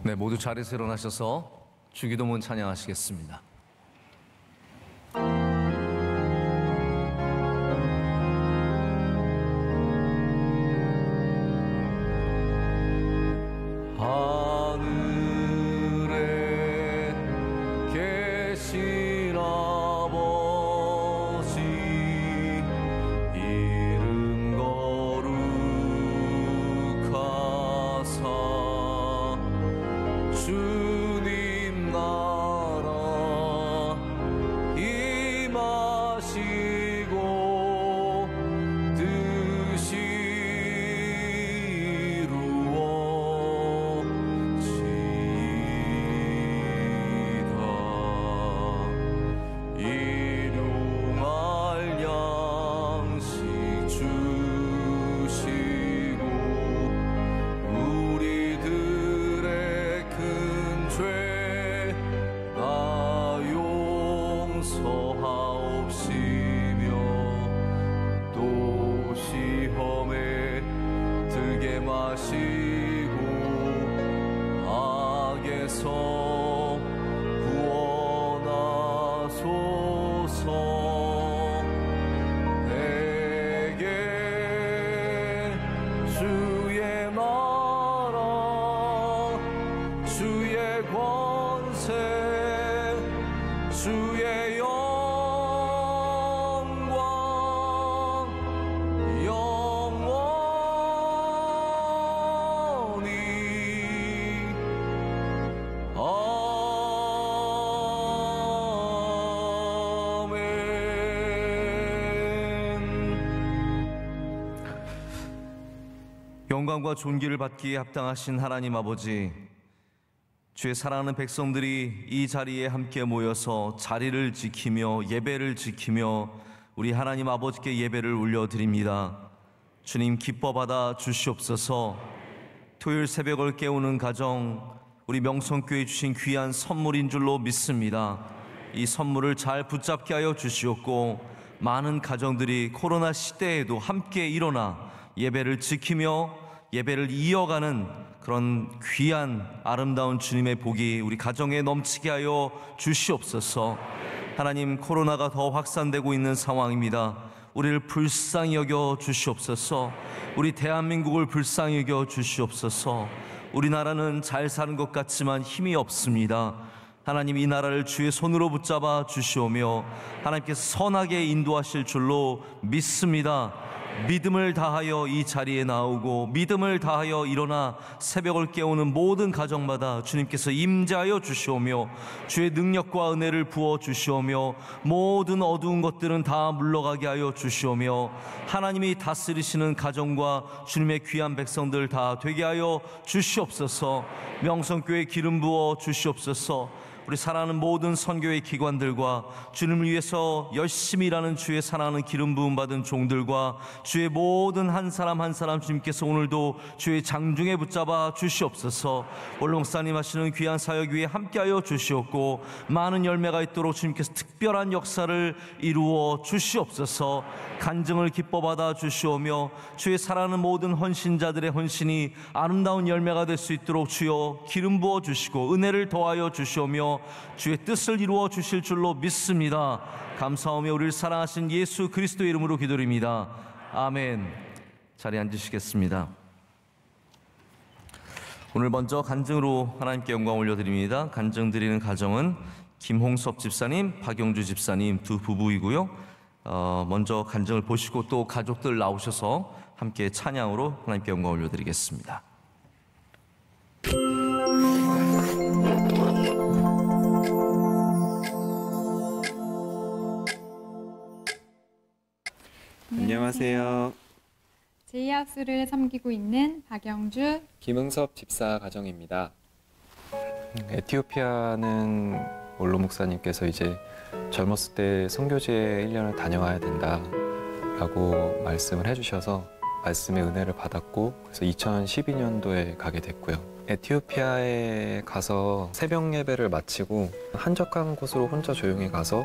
네, 모두 자리에서 일어나셔서 주기도문 찬양하시겠습니다. 하늘에 계신 아버지 이름 거룩하사 주님 나라 임하시고 뜻이 이루어지이다. 일용할 양식 주시고 우리들의 큰 죄 다 용서하옵시며 또 시험에 들게 마시고 악에서 구원하소서. 내게 주의 나라 주의 권세 주의 영광 영원히 아멘. 영광과 존귀를 받기에 합당하신 하나님 아버지, 주의 사랑하는 백성들이 이 자리에 함께 모여서 자리를 지키며 예배를 지키며 우리 하나님 아버지께 예배를 올려드립니다. 주님 기뻐 받아 주시옵소서. 토요일 새벽을 깨우는 가정, 우리 명성교회 주신 귀한 선물인 줄로 믿습니다. 이 선물을 잘 붙잡게 하여 주시옵고 많은 가정들이 코로나 시대에도 함께 일어나 예배를 지키며 예배를 이어가는 그런 귀한 아름다운 주님의 복이 우리 가정에 넘치게 하여 주시옵소서. 하나님, 코로나가 더 확산되고 있는 상황입니다. 우리를 불쌍히 여겨 주시옵소서. 우리 대한민국을 불쌍히 여겨 주시옵소서. 우리나라는 잘 사는 것 같지만 힘이 없습니다. 하나님, 이 나라를 주의 손으로 붙잡아 주시오며 하나님께서 선하게 인도하실 줄로 믿습니다. 믿음을 다하여 이 자리에 나오고 믿음을 다하여 일어나 새벽을 깨우는 모든 가정마다 주님께서 임재하여 주시오며 주의 능력과 은혜를 부어 주시오며 모든 어두운 것들은 다 물러가게 하여 주시오며 하나님이 다스리시는 가정과 주님의 귀한 백성들 다 되게 하여 주시옵소서. 명성교회 기름 부어 주시옵소서. 우리 사랑하는 모든 선교의 기관들과 주님을 위해서 열심히 일하는 주의 사랑하는 기름 부음 받은 종들과 주의 모든 한 사람 한 사람 주님께서 오늘도 주의 장중에 붙잡아 주시옵소서. 오늘 목사님 하시는 귀한 사역 위에 함께하여 주시옵고 많은 열매가 있도록 주님께서 특별한 역사를 이루어 주시옵소서. 간증을 기뻐 받아 주시오며 주의 사랑하는 모든 헌신자들의 헌신이 아름다운 열매가 될 수 있도록 주여 기름 부어 주시고 은혜를 더하여 주시오며 주의 뜻을 이루어 주실 줄로 믿습니다. 감사하며 우리를 사랑하신 예수 그리스도의 이름으로 기도드립니다. 아멘. 자리에 앉으시겠습니다. 오늘 먼저 간증으로 하나님께 영광 올려드립니다. 간증 드리는 가정은 김홍섭 집사님, 박영주 집사님 두 부부이고요. 먼저 간증을 보시고 또 가족들 나오셔서 함께 찬양으로 하나님께 영광 올려드리겠습니다. 안녕하세요. 제2학수를 섬기고 있는 박영주, 김흥섭 집사 가정입니다. 에티오피아는 올로 목사님께서 이제 젊었을 때 선교지에 1년을 다녀와야 된다라고 말씀을 해주셔서 말씀의 은혜를 받았고 그래서 2012년도에 가게 됐고요. 에티오피아에 가서 새벽 예배를 마치고 한적한 곳으로 혼자 조용히 가서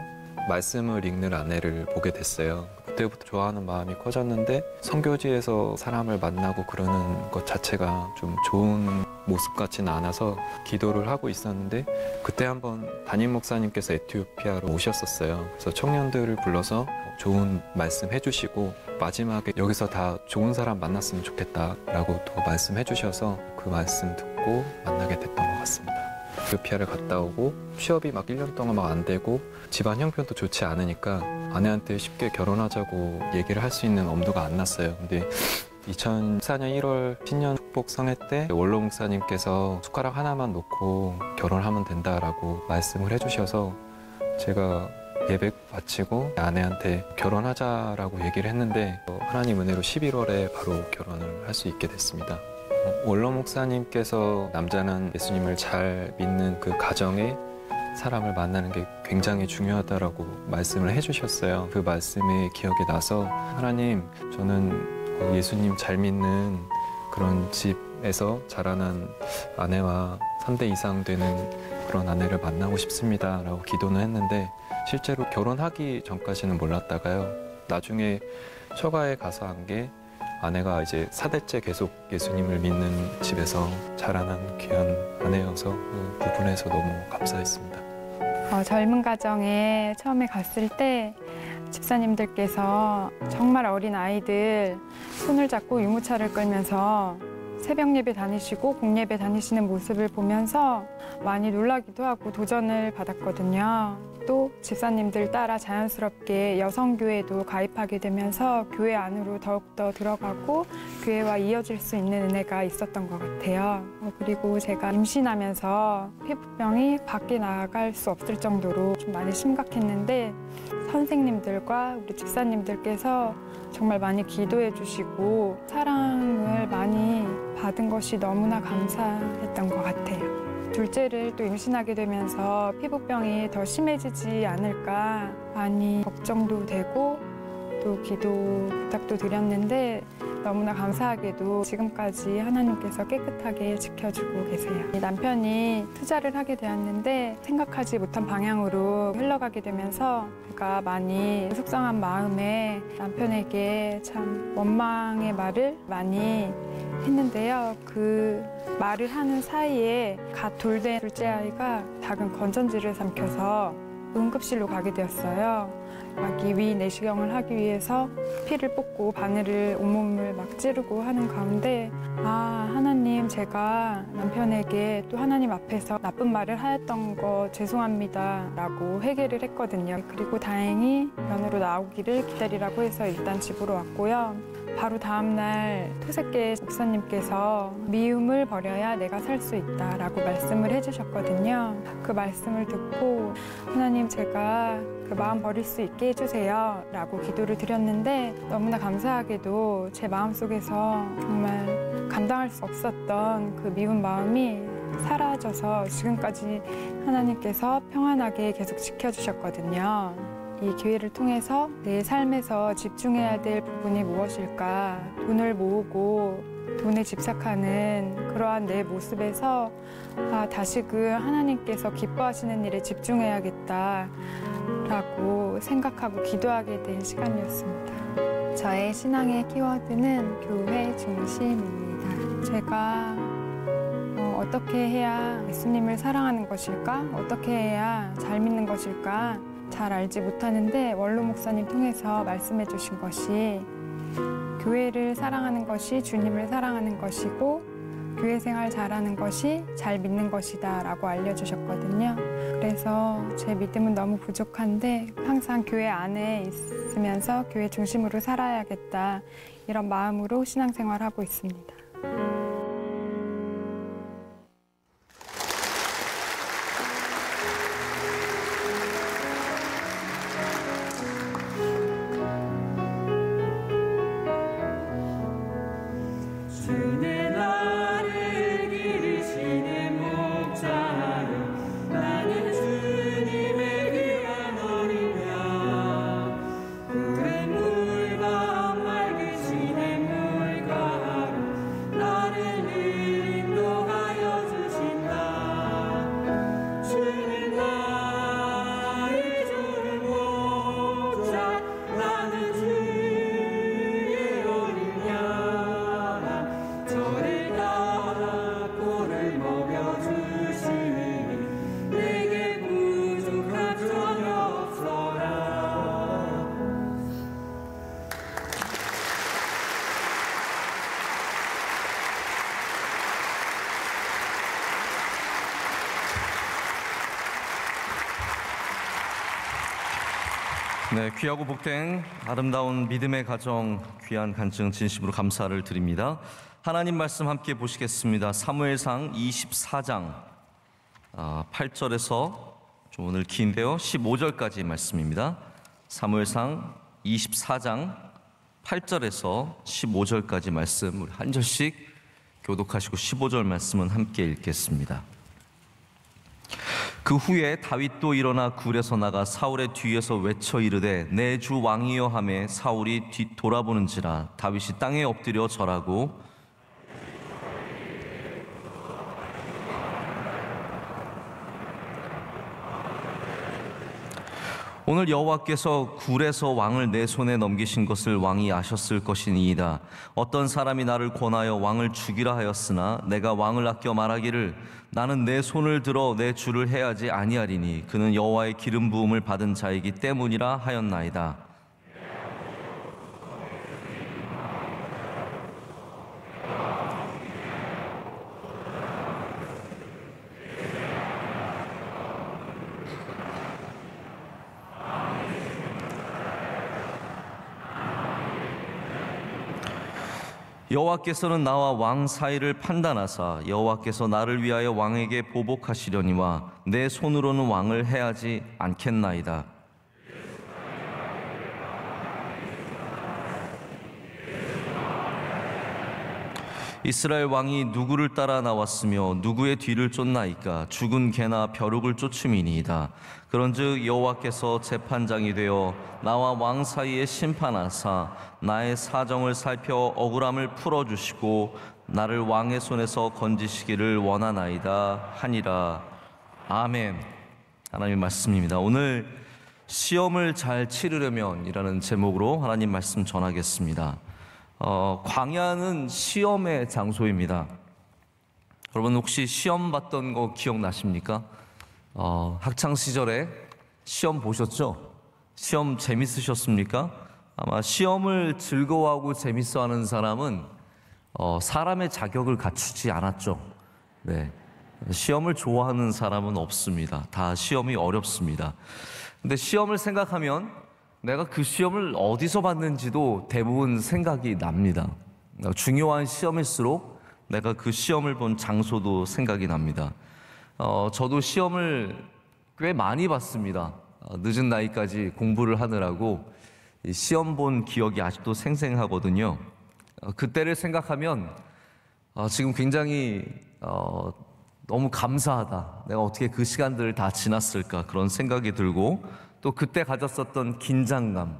말씀을 읽는 아내를 보게 됐어요. 그때부터 좋아하는 마음이 커졌는데 선교지에서 사람을 만나고 그러는 것 자체가 좀 좋은 모습 같지는 않아서 기도를 하고 있었는데 그때 한번 담임 목사님께서 에티오피아로 오셨었어요. 그래서 청년들을 불러서 좋은 말씀 해주시고 마지막에 여기서 다 좋은 사람 만났으면 좋겠다라고 또 말씀해 주셔서 그 말씀 듣고 만나게 됐던 것 같습니다. 에티오피아를 갔다 오고 취업이 막 1년 동안 막 안 되고 집안 형편도 좋지 않으니까 아내한테 쉽게 결혼하자고 얘기를 할 수 있는 엄두가 안 났어요. 근데 2014년 1월 신년 축복 성회 때 원로 목사님께서 숟가락 하나만 놓고 결혼하면 된다라고 말씀을 해주셔서 제가 예배 마치고 아내한테 결혼하자라고 얘기를 했는데 하나님 은혜로 11월에 바로 결혼을 할 수 있게 됐습니다. 원로 목사님께서 남자는 예수님을 잘 믿는 그 가정에 사람을 만나는 게 굉장히 중요하다라고 말씀을 해주셨어요. 그 말씀이 기억이 나서 하나님, 저는 예수님 잘 믿는 그런 집에서 자라난 아내와 3대 이상 되는 그런 아내를 만나고 싶습니다 라고 기도는 했는데 실제로 결혼하기 전까지는 몰랐다가요. 나중에 처가에 가서 한 게 아내가 이제 4대째 계속 예수님을 믿는 집에서 자라난 귀한 아내여서 그 부분에서 너무 감사했습니다. 젊은 가정에 처음에 갔을 때 집사님들께서 정말 어린 아이들 손을 잡고 유모차를 끌면서 새벽 예배 다니시고 공예배 다니시는 모습을 보면서 많이 놀라기도 하고 도전을 받았거든요. 또 집사님들 따라 자연스럽게 여성교회도 가입하게 되면서 교회 안으로 더욱더 들어가고 교회와 이어질 수 있는 은혜가 있었던 것 같아요. 그리고 제가 임신하면서 피부병이 밖에 나갈 수 없을 정도로 좀 많이 심각했는데 선생님들과 우리 집사님들께서 정말 많이 기도해 주시고 사랑을 많이 받은 것이 너무나 감사했던 것 같아요. 둘째를 또 임신하게 되면서 피부병이 더 심해지지 않을까 많이 걱정도 되고 또 기도 부탁도 드렸는데 너무나 감사하게도 지금까지 하나님께서 깨끗하게 지켜주고 계세요. 남편이 투자를 하게 되었는데 생각하지 못한 방향으로 흘러가게 되면서 제가 많이 속상한 마음에 남편에게 참 원망의 말을 많이 했는데요. 그 말을 하는 사이에 갓 돌된 둘째 아이가 작은 건전지를 삼켜서 응급실로 가게 되었어요. 아기 위 내시경을 하기 위해서 피를 뽑고 바늘을 온몸을 막 찌르고 하는 가운데 하나님, 제가 남편에게 또 하나님 앞에서 나쁜 말을 하였던 거 죄송합니다 라고 회개를 했거든요. 그리고 다행히 면으로 나오기를 기다리라고 해서 일단 집으로 왔고요. 바로 다음날 토색계 목사님께서 미움을 버려야 내가 살 수 있다 라고 말씀을 해주셨거든요. 그 말씀을 듣고 하나님, 제가 그 마음 버릴 수 있게 해주세요 라고 기도를 드렸는데 너무나 감사하게도 제 마음속에서 정말 감당할 수 없었던 그 미운 마음이 사라져서 지금까지 하나님께서 평안하게 계속 지켜주셨거든요. 이 기회를 통해서 내 삶에서 집중해야 될 부분이 무엇일까, 돈을 모으고 돈에 집착하는 그러한 내 모습에서 다시금 하나님께서 기뻐하시는 일에 집중해야겠다 라고 생각하고 기도하게 된 시간이었습니다. 저의 신앙의 키워드는 교회 중심입니다. 제가 어떻게 해야 예수님을 사랑하는 것일까? 어떻게 해야 잘 믿는 것일까? 잘 알지 못하는데 원로 목사님 통해서 말씀해 주신 것이 교회를 사랑하는 것이 주님을 사랑하는 것이고 교회 생활 잘하는 것이 잘 믿는 것이다 라고 알려주셨거든요. 그래서 제 믿음은 너무 부족한데 항상 교회 안에 있으면서 교회 중심으로 살아야겠다 이런 마음으로 신앙생활하고 있습니다. 네, 귀하고 복된 아름다운 믿음의 가정, 귀한 간증 진심으로 감사를 드립니다. 하나님 말씀 함께 보시겠습니다. 사무엘상 24장 8절에서 좀 오늘 긴데요, 15절까지 말씀입니다. 사무엘상 24장 8절에서 15절까지 말씀, 우리 한 절씩 교독하시고 15절 말씀은 함께 읽겠습니다. 그 후에 다윗도 일어나 굴에서 나가 사울의 뒤에서 외쳐 이르되 내 주 왕이여 하매 사울이 뒤돌아보는지라 다윗이 땅에 엎드려 절하고 오늘 여호와께서 굴에서 왕을 내 손에 넘기신 것을 왕이 아셨을 것이니이다. 어떤 사람이 나를 권하여 왕을 죽이라 하였으나 내가 왕을 아껴 말하기를 나는 내 손을 들어 내 주를 해야지 아니하리니 그는 여호와의 기름 부음을 받은 자이기 때문이라 하였나이다. 여호와께서는 나와 왕 사이를 판단하사 여호와께서 나를 위하여 왕에게 보복하시려니와 내 손으로는 왕을 해하지 않겠나이다. 이스라엘 왕이 누구를 따라 나왔으며 누구의 뒤를 쫓나이까? 죽은 개나 벼룩을 쫓음이니이다. 그런즉 여호와께서 재판장이 되어 나와 왕 사이에 심판하사 나의 사정을 살펴 억울함을 풀어주시고 나를 왕의 손에서 건지시기를 원하나이다 하니라. 아멘. 하나님의 말씀입니다. 오늘 시험을 잘 치르려면 이라는 제목으로 하나님 말씀 전하겠습니다. 광야는 시험의 장소입니다. 여러분 혹시 시험 봤던 거 기억나십니까? 학창 시절에 시험 보셨죠? 시험 재밌으셨습니까? 아마 시험을 즐거워하고 재밌어하는 사람은 사람의 자격을 갖추지 않았죠. 네, 시험을 좋아하는 사람은 없습니다. 다 시험이 어렵습니다. 근데 시험을 생각하면 내가 그 시험을 어디서 봤는지도 대부분 생각이 납니다. 중요한 시험일수록 내가 그 시험을 본 장소도 생각이 납니다. 저도 시험을 꽤 많이 봤습니다. 늦은 나이까지 공부를 하느라고 시험 본 기억이 아직도 생생하거든요. 그때를 생각하면 지금 굉장히 너무 감사하다. 내가 어떻게 그 시간들을 다 지났을까 그런 생각이 들고 또 그때 가졌었던 긴장감,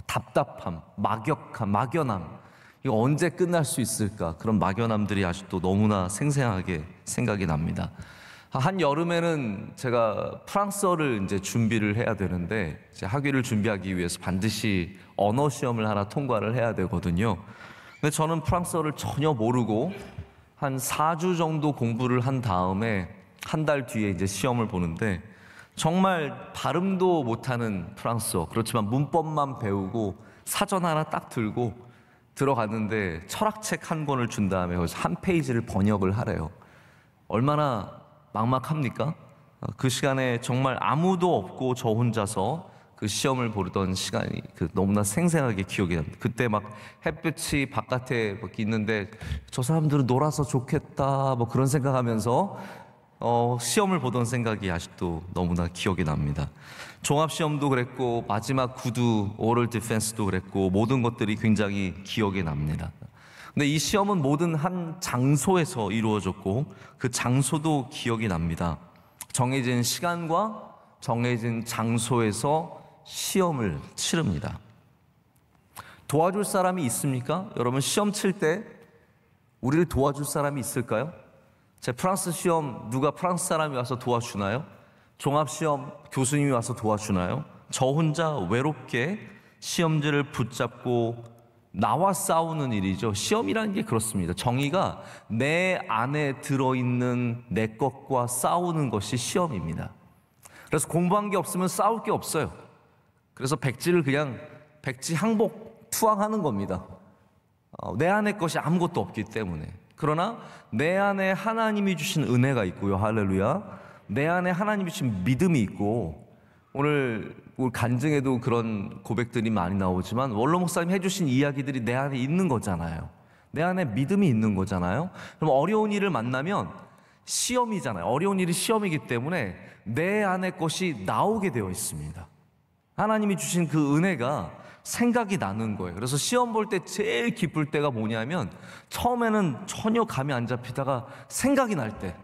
답답함, 막연함, 이거 언제 끝날 수 있을까? 그런 막연함들이 아직도 너무나 생생하게 생각이 납니다. 한 여름에는 제가 프랑스어를 이제 준비를 해야 되는데 이제 학위를 준비하기 위해서 반드시 언어 시험을 하나 통과를 해야 되거든요. 근데 저는 프랑스어를 전혀 모르고 한 4주 정도 공부를 한 다음에 한 달 뒤에 이제 시험을 보는데 정말 발음도 못하는 프랑스어, 그렇지만 문법만 배우고 사전 하나 딱 들고 들어갔는데 철학책 한 권을 준 다음에 거기서 한 페이지를 번역을 하래요. 얼마나 막막합니까? 그 시간에 정말 아무도 없고 저 혼자서 그 시험을 보던 시간이 너무나 생생하게 기억이 납니다. 그때 막 햇빛이 바깥에 막 있는데 저 사람들은 놀아서 좋겠다 뭐 그런 생각하면서 시험을 보던 생각이 아직도 너무나 기억이 납니다. 종합시험도 그랬고 마지막 구두 오럴 디펜스도 그랬고 모든 것들이 굉장히 기억이 납니다. 근데 이 시험은 모든 한 장소에서 이루어졌고 그 장소도 기억이 납니다. 정해진 시간과 정해진 장소에서 시험을 치릅니다. 도와줄 사람이 있습니까? 여러분 시험 칠 때 우리를 도와줄 사람이 있을까요? 제 프랑스 시험 누가 프랑스 사람이 와서 도와주나요? 종합시험 교수님이 와서 도와주나요? 저 혼자 외롭게 시험지를 붙잡고 나와 싸우는 일이죠. 시험이라는 게 그렇습니다. 정의가 내 안에 들어있는 내 것과 싸우는 것이 시험입니다. 그래서 공부한 게 없으면 싸울 게 없어요. 그래서 백지를 그냥 백지 항복 투항하는 겁니다. 내 안에 것이 아무것도 없기 때문에. 그러나 내 안에 하나님이 주신 은혜가 있고요. 할렐루야. 내 안에 하나님이 주신 믿음이 있고 오늘 우리 간증에도 그런 고백들이 많이 나오지만 원로 목사님 해주신 이야기들이 내 안에 있는 거잖아요. 내 안에 믿음이 있는 거잖아요. 그럼 어려운 일을 만나면 시험이잖아요. 어려운 일이 시험이기 때문에 내 안에 것이 나오게 되어 있습니다. 하나님이 주신 그 은혜가 생각이 나는 거예요. 그래서 시험 볼 때 제일 기쁠 때가 뭐냐면 처음에는 전혀 감이 안 잡히다가 생각이 날 때,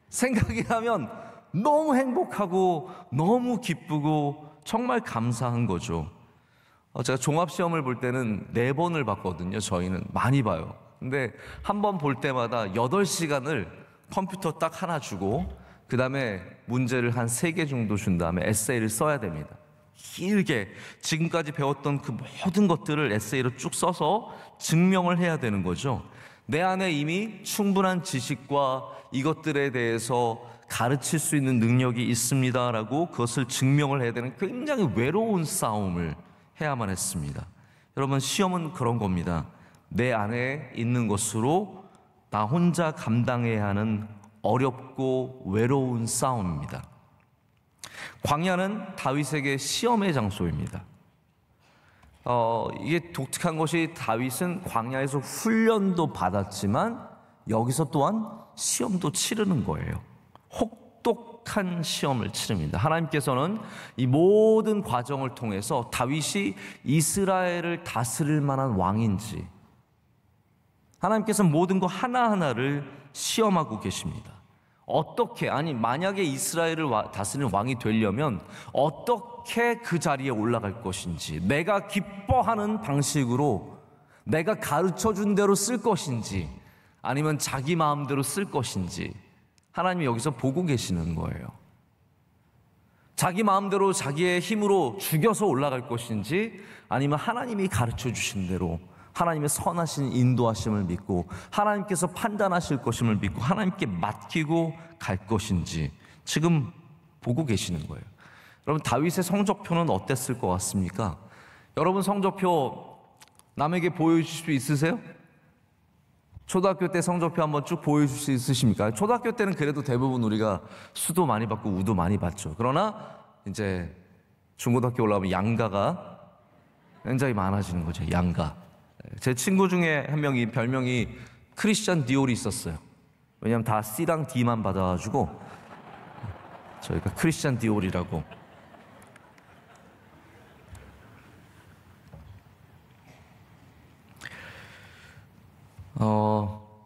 생각이 나면 너무 행복하고 너무 기쁘고 정말 감사한 거죠. 제가 종합시험을 볼 때는 4번을 봤거든요. 저희는 많이 봐요. 근데 한 번 볼 때마다 8시간을 컴퓨터 딱 하나 주고 그 다음에 문제를 한 3개 정도 준 다음에 에세이를 써야 됩니다. 길게 지금까지 배웠던 그 모든 것들을 에세이로 쭉 써서 증명을 해야 되는 거죠. 내 안에 이미 충분한 지식과 이것들에 대해서 가르칠 수 있는 능력이 있습니다라고 그것을 증명을 해야 되는 굉장히 외로운 싸움을 해야만 했습니다. 여러분, 시험은 그런 겁니다. 내 안에 있는 것으로 나 혼자 감당해야 하는 어렵고 외로운 싸움입니다. 광야는 다윗에게 시험의 장소입니다. 이게 독특한 것이 다윗은 광야에서 훈련도 받았지만 여기서 또한 시험도 치르는 거예요. 혹독한 시험을 치릅니다. 하나님께서는 이 모든 과정을 통해서 다윗이 이스라엘을 다스릴 만한 왕인지 하나님께서는 모든 것 하나하나를 시험하고 계십니다. 어떻게, 만약에 이스라엘을 다스리는 왕이 되려면 어떻게 그 자리에 올라갈 것인지, 내가 기뻐하는 방식으로 내가 가르쳐준 대로 쓸 것인지 아니면 자기 마음대로 쓸 것인지 하나님이 여기서 보고 계시는 거예요. 자기 마음대로 자기의 힘으로 죽여서 올라갈 것인지 아니면 하나님이 가르쳐 주신 대로 하나님의 선하신 인도하심을 믿고 하나님께서 판단하실 것임을 믿고 하나님께 맡기고 갈 것인지 지금 보고 계시는 거예요. 여러분, 다윗의 성적표는 어땠을 것 같습니까? 여러분, 성적표 남에게 보여주실 수 있으세요? 초등학교 때 성적표 한번 쭉 보여줄 수 있으십니까? 초등학교 때는 그래도 대부분 우리가 수도 많이 받고 우도 많이 받죠. 그러나 이제 중고등학교 올라가면 양가가 굉장히 많아지는 거죠. 양가. 제 친구 중에 한 명이 별명이 크리스찬 디올이 있었어요. 왜냐하면 다 C랑 D만 받아가지고 저희가 크리스찬 디올이라고.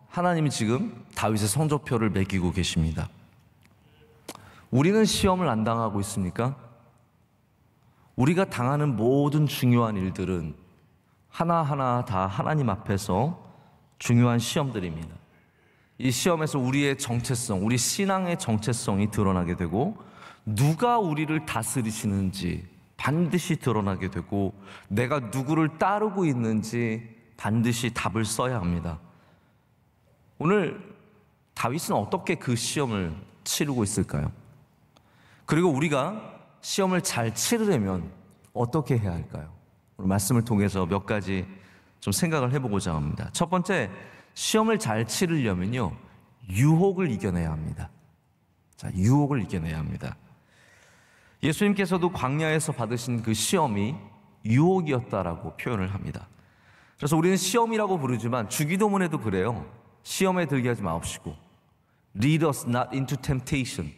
하나님이 지금 다윗의 성적표를 매기고 계십니다. 우리는 시험을 안 당하고 있습니까? 우리가 당하는 모든 중요한 일들은 하나하나 다 하나님 앞에서 중요한 시험들입니다. 이 시험에서 우리의 정체성, 우리 신앙의 정체성이 드러나게 되고 누가 우리를 다스리시는지 반드시 드러나게 되고 내가 누구를 따르고 있는지 반드시 답을 써야 합니다. 오늘 다윗은 어떻게 그 시험을 치르고 있을까요? 그리고 우리가 시험을 잘 치르려면 어떻게 해야 할까요? 오늘 말씀을 통해서 몇 가지 좀 생각을 해보고자 합니다. 첫 번째, 시험을 잘 치르려면요, 유혹을 이겨내야 합니다. 자, 유혹을 이겨내야 합니다. 예수님께서도 광야에서 받으신 그 시험이 유혹이었다라고 표현을 합니다. 그래서 우리는 시험이라고 부르지만 주기도문에도 그래요. 시험에 들게 하지 마옵시고 Lead us not into temptation.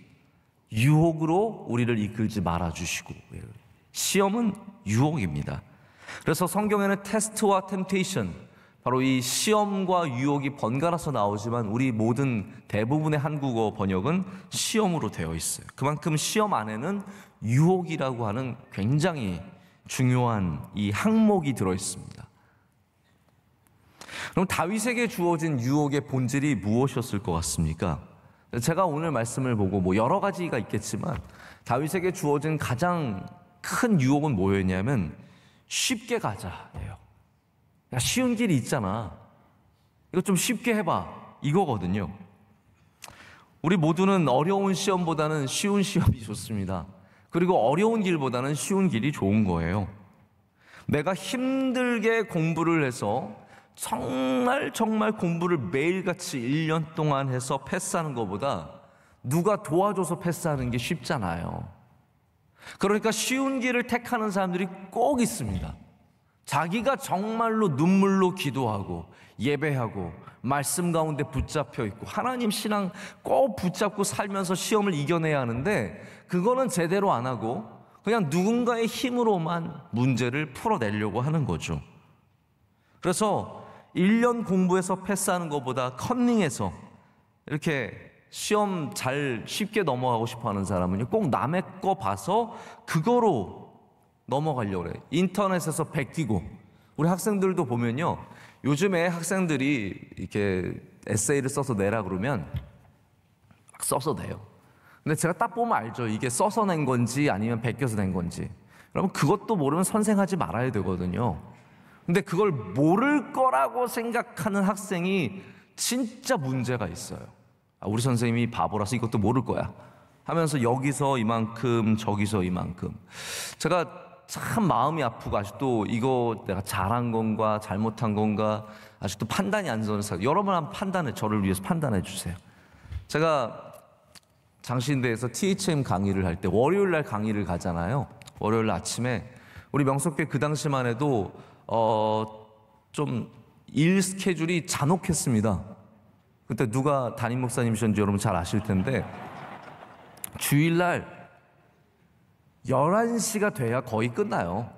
유혹으로 우리를 이끌지 말아주시고. 시험은 유혹입니다. 그래서 성경에는 테스트와 템테이션, 바로 이 시험과 유혹이 번갈아서 나오지만 우리 모든 대부분의 한국어 번역은 시험으로 되어 있어요. 그만큼 시험 안에는 유혹이라고 하는 굉장히 중요한 이 항목이 들어 있습니다. 그럼 다윗에게 주어진 유혹의 본질이 무엇이었을 것 같습니까? 제가 오늘 말씀을 보고 여러 가지가 있겠지만 다윗에게 주어진 가장 큰 유혹은 뭐였냐면 쉽게 가자예요. 야, 쉬운 길이 있잖아. 이거 좀 쉽게 해봐. 이거거든요. 우리 모두는 어려운 시험보다는 쉬운 시험이 좋습니다. 그리고 어려운 길보다는 쉬운 길이 좋은 거예요. 내가 힘들게 공부를 해서 정말 공부를 매일같이 1년 동안 해서 패스하는 것보다 누가 도와줘서 패스하는 게 쉽잖아요. 그러니까 쉬운 길을 택하는 사람들이 꼭 있습니다. 자기가 정말로 눈물로 기도하고 예배하고 말씀 가운데 붙잡혀 있고 하나님 신앙 꼭 붙잡고 살면서 시험을 이겨내야 하는데, 그거는 제대로 안 하고 그냥 누군가의 힘으로만 문제를 풀어내려고 하는 거죠. 그래서 1년 공부해서 패스하는 것보다 컨닝해서 이렇게 시험 잘 쉽게 넘어가고 싶어 하는 사람은요, 꼭 남의 거 봐서 그거로 넘어가려고 그래요. 인터넷에서 베끼고. 우리 학생들도 보면요, 요즘에 학생들이 이렇게 에세이를 써서 내라 그러면 막 써서 내요. 근데 제가 딱 보면 알죠. 이게 써서 낸 건지 아니면 베껴서 낸 건지. 여러분, 그것도 모르면 선생하지 말아야 되거든요. 근데 그걸 모를 거라고 생각하는 학생이 진짜 문제가 있어요. 우리 선생님이 바보라서 이것도 모를 거야 하면서 여기서 이만큼 저기서 이만큼. 제가 참 마음이 아프고 아직도 이거 내가 잘한 건가 잘못한 건가 아직도 판단이 안 서서, 여러분 한번 판단해, 저를 위해서 판단해 주세요. 제가 장신대에서 THM 강의를 할 때 월요일 날 강의를 가잖아요. 월요일 아침에 우리 명석교회 그 당시만 해도 좀 일 스케줄이 잔혹했습니다. 그때 누가 담임 목사님이셨는지 여러분 잘 아실 텐데, 주일날 11시가 돼야 거의 끝나요.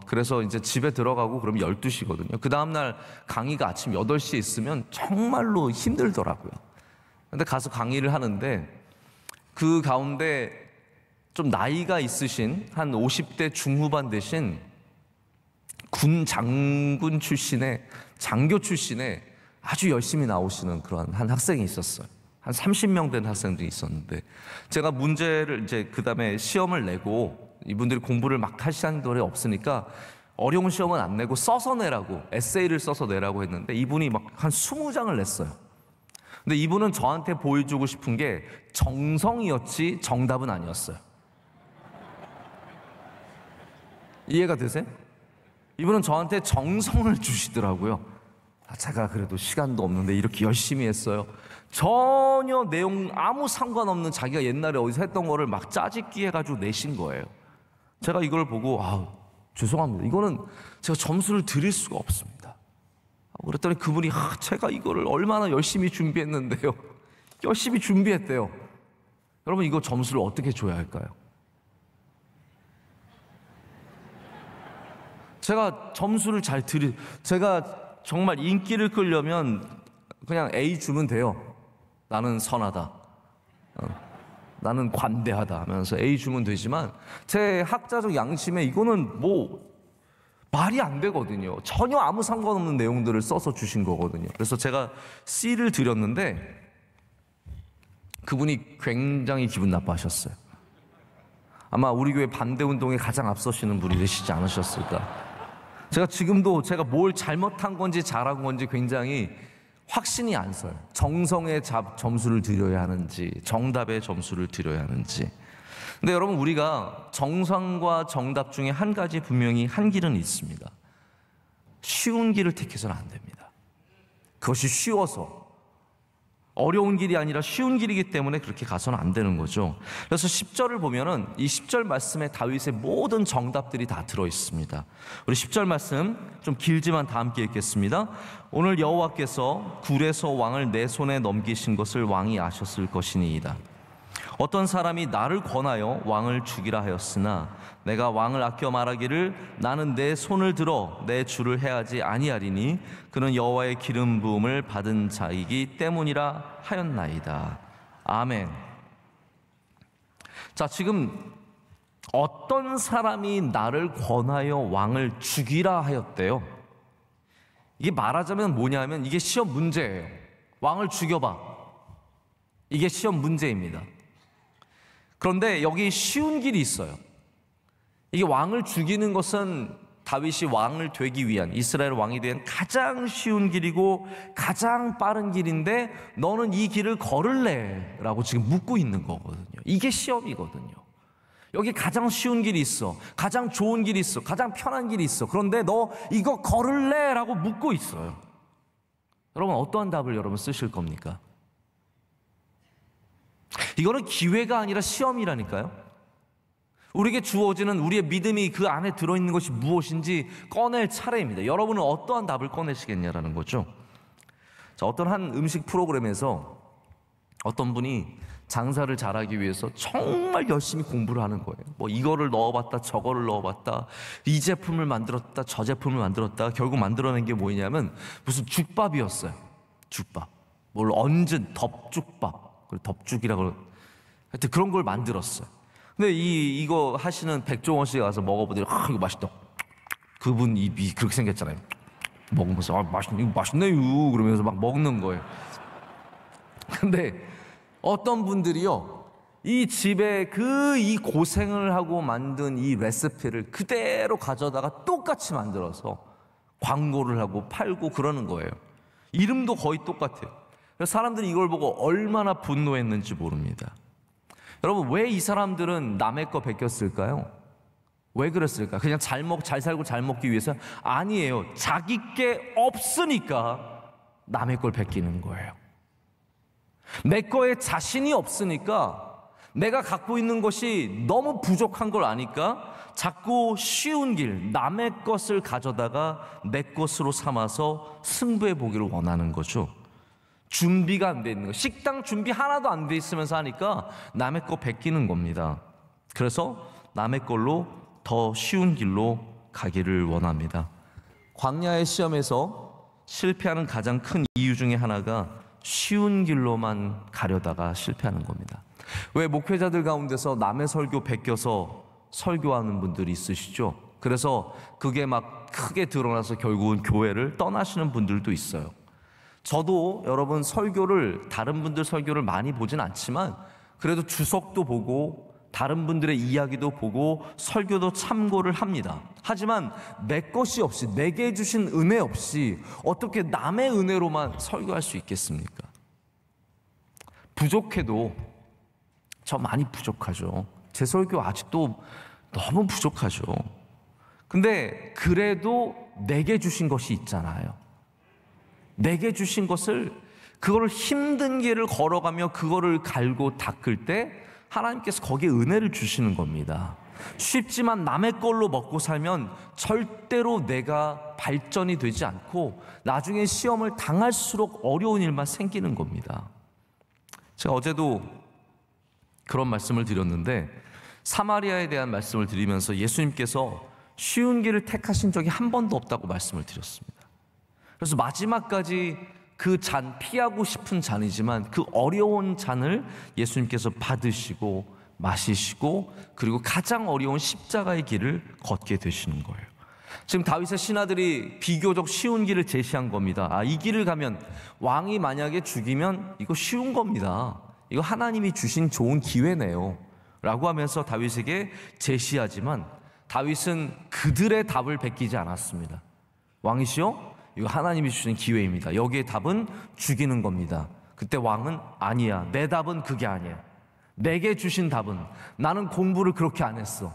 그래서 이제 집에 들어가고 그러면 12시거든요. 그 다음날 강의가 아침 8시에 있으면 정말로 힘들더라고요. 근데 가서 강의를 하는데, 그 가운데 좀 나이가 있으신 한 50대 중후반 되신 군 장군 출신의, 장교 출신의 아주 열심히 나오시는 그런 한 학생이 있었어요. 한 30명 된 학생들이 있었는데, 제가 문제를 이제 그 다음에 시험을 내고 이분들이 공부를 막 할 시간이 없으니까 어려운 시험은 안 내고 써서 내라고, 에세이를 써서 내라고 했는데 이분이 막 한 20장을 냈어요. 근데 이분은 저한테 보여주고 싶은 게 정성이었지 정답은 아니었어요. 이해가 되세요? 이분은 저한테 정성을 주시더라고요. 제가 그래도 시간도 없는데 이렇게 열심히 했어요. 전혀 내용 아무 상관없는 자기가 옛날에 어디서 했던 거를 막 짜집기 해가지고 내신 거예요. 제가 이걸 보고 죄송합니다, 이거는 제가 점수를 드릴 수가 없습니다. 그랬더니 그분이 제가 이거를 얼마나 열심히 준비했는데요. 열심히 준비했대요. 여러분, 이거 점수를 어떻게 줘야 할까요? 제가 점수를 제가 정말 인기를 끌려면 그냥 A 주면 돼요. 나는 선하다, 나는 관대하다 하면서 A 주면 되지만, 제 학자적 양심에 이거는 뭐 말이 안 되거든요. 전혀 아무 상관없는 내용들을 써서 주신 거거든요. 그래서 제가 C를 드렸는데 그분이 굉장히 기분 나빠하셨어요. 아마 우리 교회 반대 운동에 가장 앞서시는 분이 되시지 않으셨을까. 제가 지금도 제가 뭘 잘못한 건지 잘한 건지 굉장히 확신이 안 서요. 정성의 점수를 드려야 하는지 정답의 점수를 드려야 하는지. 근데 여러분, 우리가 정성과 정답 중에 한 가지 분명히 한 길은 있습니다. 쉬운 길을 택해서는 안 됩니다. 그것이 쉬워서, 어려운 길이 아니라 쉬운 길이기 때문에 그렇게 가서는 안 되는 거죠. 그래서 10절을 보면은 이 10절 말씀에 다윗의 모든 정답들이 다 들어있습니다. 우리 10절 말씀 좀 길지만 다 함께 읽겠습니다. 오늘 여호와께서 굴에서 왕을 내 손에 넘기신 것을 왕이 아셨을 것이니이다. 어떤 사람이 나를 권하여 왕을 죽이라 하였으나 내가 왕을 아껴 말하기를 나는 내 손을 들어 내 주를 해하지 아니하리니 그는 여호와의 기름 부음을 받은 자이기 때문이라 하였나이다. 아멘. 자, 지금 어떤 사람이 나를 권하여 왕을 죽이라 하였대요. 이게 말하자면 뭐냐면 이게 시험 문제예요. 왕을 죽여봐, 이게 시험 문제입니다. 그런데 여기 쉬운 길이 있어요. 이게 왕을 죽이는 것은 다윗이 왕을 되기 위한, 이스라엘 왕이 된 가장 쉬운 길이고 가장 빠른 길인데 너는 이 길을 걸을래? 라고 지금 묻고 있는 거거든요. 이게 시험이거든요. 여기 가장 쉬운 길이 있어, 가장 좋은 길이 있어, 가장 편한 길이 있어. 그런데 너 이거 걸을래? 라고 묻고 있어요. 여러분, 어떠한 답을 여러분 쓰실 겁니까? 이거는 기회가 아니라 시험이라니까요. 우리에게 주어지는 우리의 믿음이 그 안에 들어있는 것이 무엇인지 꺼낼 차례입니다. 여러분은 어떠한 답을 꺼내시겠냐라는 거죠. 자, 어떤 한 음식 프로그램에서 어떤 분이 장사를 잘하기 위해서 정말 열심히 공부를 하는 거예요. 뭐 이거를 넣어봤다 저거를 넣어봤다, 이 제품을 만들었다 저 제품을 만들었다. 결국 만들어낸 게 뭐냐면 무슨 죽밥이었어요. 죽밥, 뭘 얹은 덮죽밥, 덮죽이라고 하여튼 그런 걸 만들었어요. 근데 이거 하시는 백종원 씨가 가서 먹어보더니 이거 맛있다. 그분 입이 그렇게 생겼잖아요. 먹으면서 이거 맛있네요 그러면서 막 먹는 거예요. 근데 어떤 분들이요, 이 집에 이 고생을 하고 만든 이 레시피를 그대로 가져다가 똑같이 만들어서 광고를 하고 팔고 그러는 거예요. 이름도 거의 똑같아요. 그래서 사람들이 이걸 보고 얼마나 분노했는지 모릅니다. 여러분, 왜 이 사람들은 남의 거 베꼈을까요? 왜 그랬을까? 그냥 잘 살고 잘 먹기 위해서? 아니에요. 자기 게 없으니까 남의 걸 베끼는 거예요. 내 거에 자신이 없으니까, 내가 갖고 있는 것이 너무 부족한 걸 아니까 자꾸 쉬운 길, 남의 것을 가져다가 내 것으로 삼아서 승부해 보기를 원하는 거죠. 준비가 안 돼 있는 거, 식당 준비 하나도 안 돼 있으면서 하니까 남의 거 베끼는 겁니다. 그래서 남의 걸로 더 쉬운 길로 가기를 원합니다. 광야의 시험에서 실패하는 가장 큰 이유 중에 하나가 쉬운 길로만 가려다가 실패하는 겁니다. 왜 목회자들 가운데서 남의 설교 베껴서 설교하는 분들이 있으시죠? 그래서 그게 막 크게 드러나서 결국은 교회를 떠나시는 분들도 있어요. 저도 여러분 다른 분들 설교를 많이 보진 않지만 그래도 주석도 보고 다른 분들의 이야기도 보고 설교도 참고를 합니다. 하지만 내 것이 없이, 내게 주신 은혜 없이 어떻게 남의 은혜로만 설교할 수 있겠습니까? 부족해도, 저 많이 부족하죠. 제 설교 아직도 너무 부족하죠. 근데 그래도 내게 주신 것이 있잖아요. 내게 주신 것을, 그거를 힘든 길을 걸어가며 그거를 갈고 닦을 때 하나님께서 거기에 은혜를 주시는 겁니다. 쉽지만 남의 걸로 먹고 살면 절대로 내가 발전이 되지 않고 나중에 시험을 당할수록 어려운 일만 생기는 겁니다. 제가 어제도 그런 말씀을 드렸는데, 사마리아에 대한 말씀을 드리면서 예수님께서 쉬운 길을 택하신 적이 한 번도 없다고 말씀을 드렸습니다. 그래서 마지막까지 그 잔, 피하고 싶은 잔이지만 그 어려운 잔을 예수님께서 받으시고 마시시고, 그리고 가장 어려운 십자가의 길을 걷게 되시는 거예요. 지금 다윗의 신하들이 비교적 쉬운 길을 제시한 겁니다. 이 길을 가면, 왕이 만약에 죽이면 이거 쉬운 겁니다. 이거 하나님이 주신 좋은 기회네요 라고 하면서 다윗에게 제시하지만, 다윗은 그들의 답을 베끼지 않았습니다. 왕이시여, 이거 하나님이 주신 기회입니다. 여기에 답은 죽이는 겁니다. 그때 왕은 아니야, 내 답은 그게 아니야. 내게 주신 답은, 나는 공부를 그렇게 안 했어.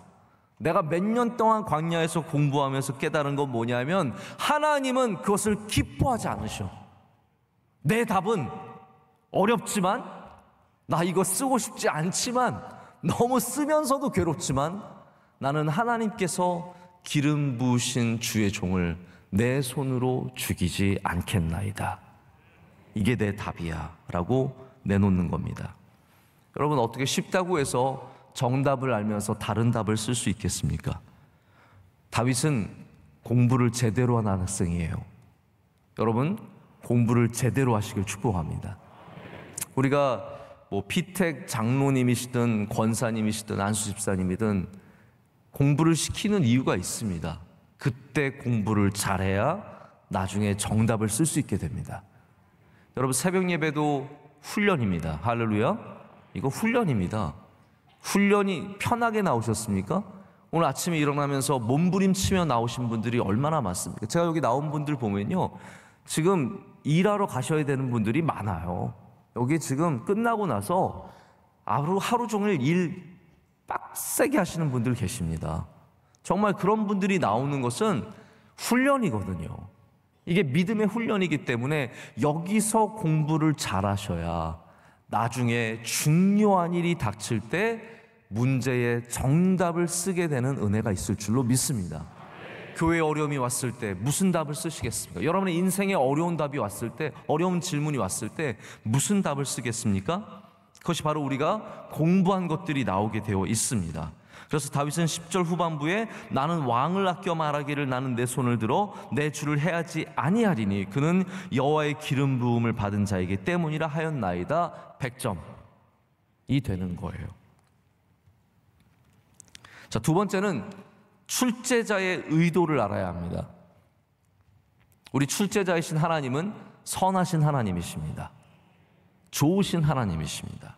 내가 몇 년 동안 광야에서 공부하면서 깨달은 건 뭐냐면, 하나님은 그것을 기뻐하지 않으셔. 내 답은 어렵지만, 나 이거 쓰고 싶지 않지만, 너무 쓰면서도 괴롭지만, 나는 하나님께서 기름 부으신 주의 종을 내 손으로 죽이지 않겠나이다. 이게 내 답이야 라고 내놓는 겁니다. 여러분, 어떻게 쉽다고 해서 정답을 알면서 다른 답을 쓸 수 있겠습니까? 다윗은 공부를 제대로 한 학생이에요. 여러분, 공부를 제대로 하시길 축복합니다. 우리가 피택 장로님이시든 권사님이시든 안수 집사님이든 공부를 시키는 이유가 있습니다. 그때 공부를 잘해야 나중에 정답을 쓸 수 있게 됩니다. 여러분, 새벽 예배도 훈련입니다. 할렐루야. 이거 훈련입니다. 훈련이 편하게 나오셨습니까? 오늘 아침에 일어나면서 몸부림치며 나오신 분들이 얼마나 많습니까? 제가 여기 나온 분들 보면요, 지금 일하러 가셔야 되는 분들이 많아요. 여기 지금 끝나고 나서 하루 종일 일 빡세게 하시는 분들 계십니다. 정말 그런 분들이 나오는 것은 훈련이거든요. 이게 믿음의 훈련이기 때문에 여기서 공부를 잘하셔야 나중에 중요한 일이 닥칠 때 문제의 정답을 쓰게 되는 은혜가 있을 줄로 믿습니다. 교회 어려움이 왔을 때 무슨 답을 쓰시겠습니까? 여러분의 인생에 어려운 답이 왔을 때, 어려운 질문이 왔을 때 무슨 답을 쓰겠습니까? 그것이 바로 우리가 공부한 것들이 나오게 되어 있습니다. 그래서 다윗은 10절 후반부에 나는 왕을 아껴 말하기를 나는 내 손을 들어 내 주를 해하지 아니하리니 그는 여호와의 기름 부음을 받은 자이기 때문이라 하였나이다. 100점이 되는 거예요. 자, 두 번째는 출제자의 의도를 알아야 합니다. 우리 출제자이신 하나님은 선하신 하나님이십니다. 좋으신 하나님이십니다.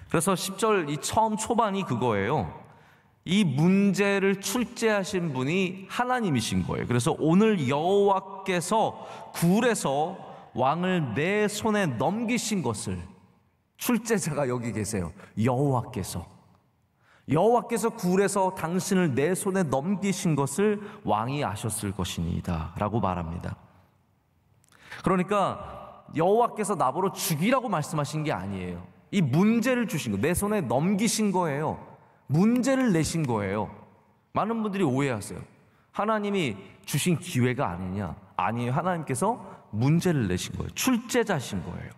그래서 10절 이 처음 초반이 그거예요. 이 문제를 출제하신 분이 하나님이신 거예요. 그래서 오늘 여호와께서 굴에서 왕을 내 손에 넘기신 것을, 출제자가 여기 계세요. 여호와께서 굴에서 당신을 내 손에 넘기신 것을 왕이 아셨을 것이니이다 라고 말합니다. 그러니까 여호와께서 나보러 죽이라고 말씀하신 게 아니에요. 이 문제를 주신 거, 내 손에 넘기신 거예요. 문제를 내신 거예요. 많은 분들이 오해하세요. 하나님이 주신 기회가 아니냐? 아니에요. 하나님께서 문제를 내신 거예요. 출제자신 거예요.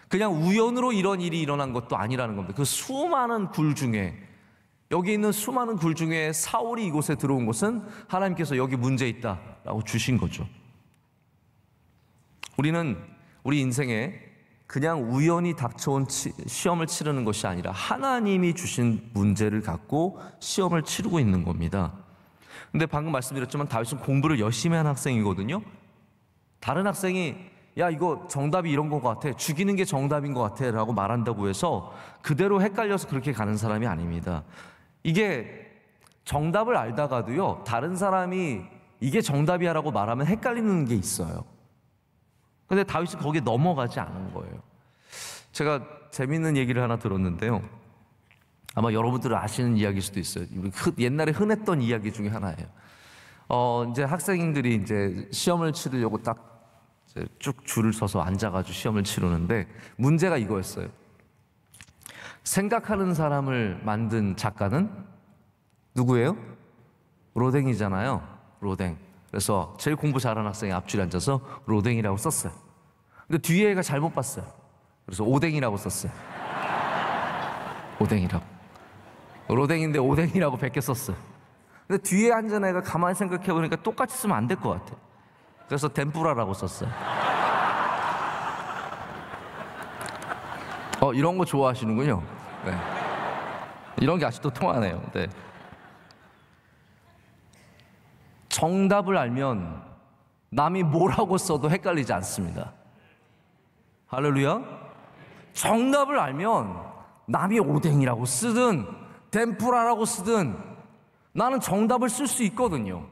그냥 우연으로 이런 일이 일어난 것도 아니라는 겁니다. 그 수많은 굴 중에, 여기 있는 수많은 굴 중에 사울이 이곳에 들어온 것은 하나님께서 여기 문제 있다라고 주신 거죠. 우리는 우리 인생에 그냥 우연히 닥쳐온 시험을 치르는 것이 아니라 하나님이 주신 문제를 갖고 시험을 치르고 있는 겁니다. 근데 방금 말씀드렸지만 다윗은 공부를 열심히 한 학생이거든요. 다른 학생이 야 이거 정답이 이런 것 같아, 죽이는 게 정답인 것 같아 라고 말한다고 해서 그대로 헷갈려서 그렇게 가는 사람이 아닙니다. 이게 정답을 알다가도요, 다른 사람이 이게 정답이야 라고 말하면 헷갈리는 게 있어요. 근데 다윗은 거기에 넘어가지 않은 거예요. 제가 재밌는 얘기를 하나 들었는데요, 아마 여러분들은 아시는 이야기일 수도 있어요. 옛날에 흔했던 이야기 중에 하나예요. 이제 학생들이 이제 시험을 치르려고 딱 쭉 줄을 서서 앉아가지고 시험을 치르는데 문제가 이거였어요. 생각하는 사람을 만든 작가는 누구예요? 로댕이잖아요. 로댕. 그래서 제일 공부 잘하는 학생이 앞줄에 앉아서 로댕이라고 썼어요. 근데 뒤에 애가 잘못 봤어요. 그래서 오댕이라고 썼어요. 오댕이라고. 로댕인데 오댕이라고 베껴 썼어요. 근데 뒤에 앉은 애가 가만히 생각해보니까 똑같이 쓰면 안 될 것 같아. 그래서 덴뿌라라고 썼어요. 이런 거 좋아하시는군요. 네. 이런 게 아직도 통하네요. 네. 정답을 알면 남이 뭐라고 써도 헷갈리지 않습니다. 할렐루야. 정답을 알면 남이 오뎅이라고 쓰든 덴뿌라라고 쓰든 나는 정답을 쓸 수 있거든요.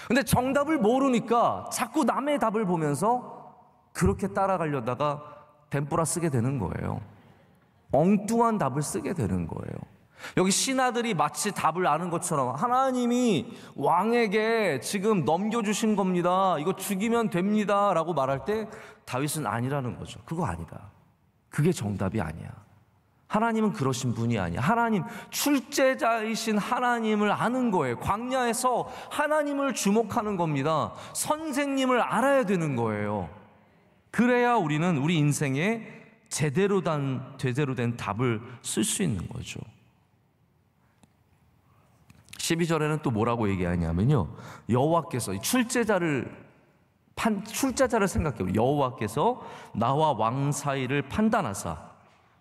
근데 정답을 모르니까 자꾸 남의 답을 보면서 그렇게 따라가려다가 덴뿌라 쓰게 되는 거예요. 엉뚱한 답을 쓰게 되는 거예요. 여기 신하들이 마치 답을 아는 것처럼 하나님이 왕에게 지금 넘겨주신 겁니다, 이거 죽이면 됩니다 라고 말할 때 다윗은 아니라는 거죠. 그거 아니다. 그게 정답이 아니야. 하나님은 그러신 분이 아니야. 하나님, 출제자이신 하나님을 아는 거예요. 광야에서 하나님을 주목하는 겁니다. 선생님을 알아야 되는 거예요. 그래야 우리는 우리 인생에 제대로 된 답을 쓸 수 있는 거죠. 12절에는 또 뭐라고 얘기하냐면요, 여호와께서 출제자를 생각해요. 여호와께서 나와 왕 사이를 판단하사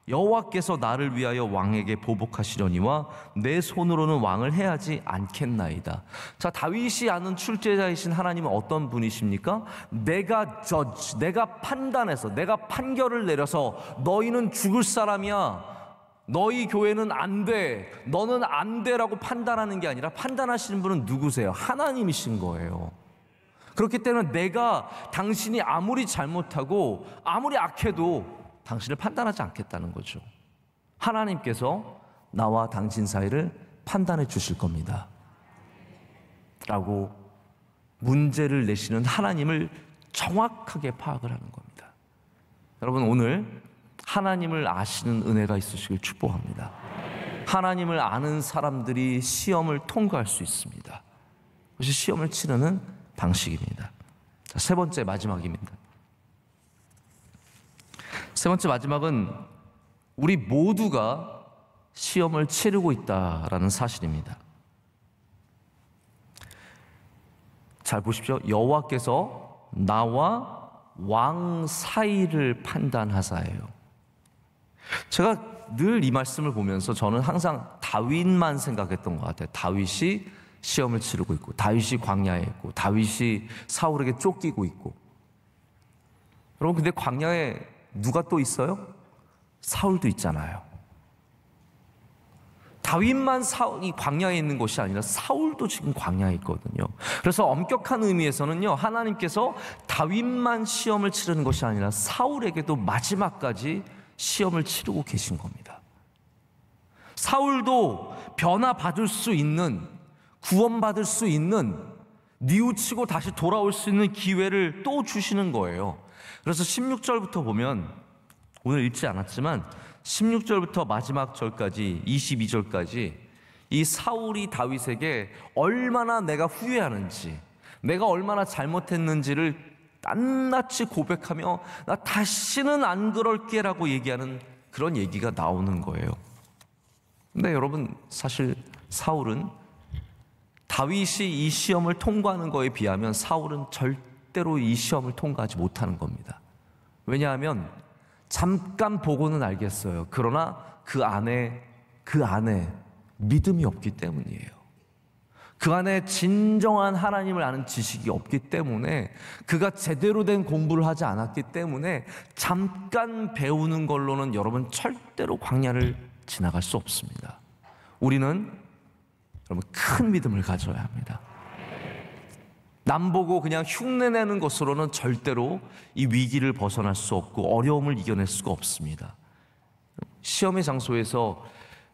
여호와께서 나를 위하여 왕에게 보복하시려니와 내 손으로는 왕을 해하지 않겠나이다. 자, 다윗이 아는 출제자이신 하나님은 어떤 분이십니까? 내가 판단해서, 내가 판결을 내려서 너희는 죽을 사람이야, 너희 교회는 안 돼, 너는 안 돼라고 판단하는 게 아니라 판단하시는 분은 누구세요? 하나님이신 거예요. 그렇기 때문에 내가 당신이 아무리 잘못하고 아무리 악해도 당신을 판단하지 않겠다는 거죠. 하나님께서 나와 당신 사이를 판단해 주실 겁니다 라고 문제를 내시는 하나님을 정확하게 파악을 하는 겁니다. 여러분, 오늘 하나님을 아시는 은혜가 있으시길 축복합니다. 하나님을 아는 사람들이 시험을 통과할 수 있습니다. 그것이 시험을 치르는 방식입니다. 자, 세 번째 마지막입니다. 세 번째 마지막은 우리 모두가 시험을 치르고 있다라는 사실입니다. 잘 보십시오. 여호와께서 나와 왕 사이를 판단하사예요. 제가 늘 이 말씀을 보면서 저는 항상 다윗만 생각했던 것 같아요. 다윗이 시험을 치르고 있고, 다윗이 광야에 있고, 다윗이 사울에게 쫓기고 있고. 여러분, 근데 광야에 누가 또 있어요? 사울도 있잖아요. 다윗만 이 광야에 있는 것이 아니라 사울도 지금 광야에 있거든요. 그래서 엄격한 의미에서는요, 하나님께서 다윗만 시험을 치르는 것이 아니라 사울에게도 마지막까지 시험을 치르고 계신 겁니다. 사울도 변화받을 수 있는, 구원받을 수 있는, 뉘우치고 다시 돌아올 수 있는 기회를 또 주시는 거예요. 그래서 16절부터 보면, 오늘 읽지 않았지만 16절부터 마지막 절까지 22절까지 이 사울이 다윗에게 얼마나 내가 후회하는지, 내가 얼마나 잘못했는지를 낱낱이 고백하며 나 다시는 안 그럴게 라고 얘기하는 그런 얘기가 나오는 거예요. 근데 여러분, 사실 사울은 다윗이 이 시험을 통과하는 거에 비하면 사울은 절대로 이 시험을 통과하지 못하는 겁니다. 왜냐하면 잠깐 보고는 알겠어요. 그러나 그 안에 믿음이 없기 때문이에요. 그 안에 진정한 하나님을 아는 지식이 없기 때문에, 그가 제대로 된 공부를 하지 않았기 때문에 잠깐 배우는 걸로는 여러분 절대로 광야를 지나갈 수 없습니다. 우리는 여러분 큰 믿음을 가져야 합니다. 남 보고 그냥 흉내내는 것으로는 절대로 이 위기를 벗어날 수 없고 어려움을 이겨낼 수가 없습니다. 시험의 장소에서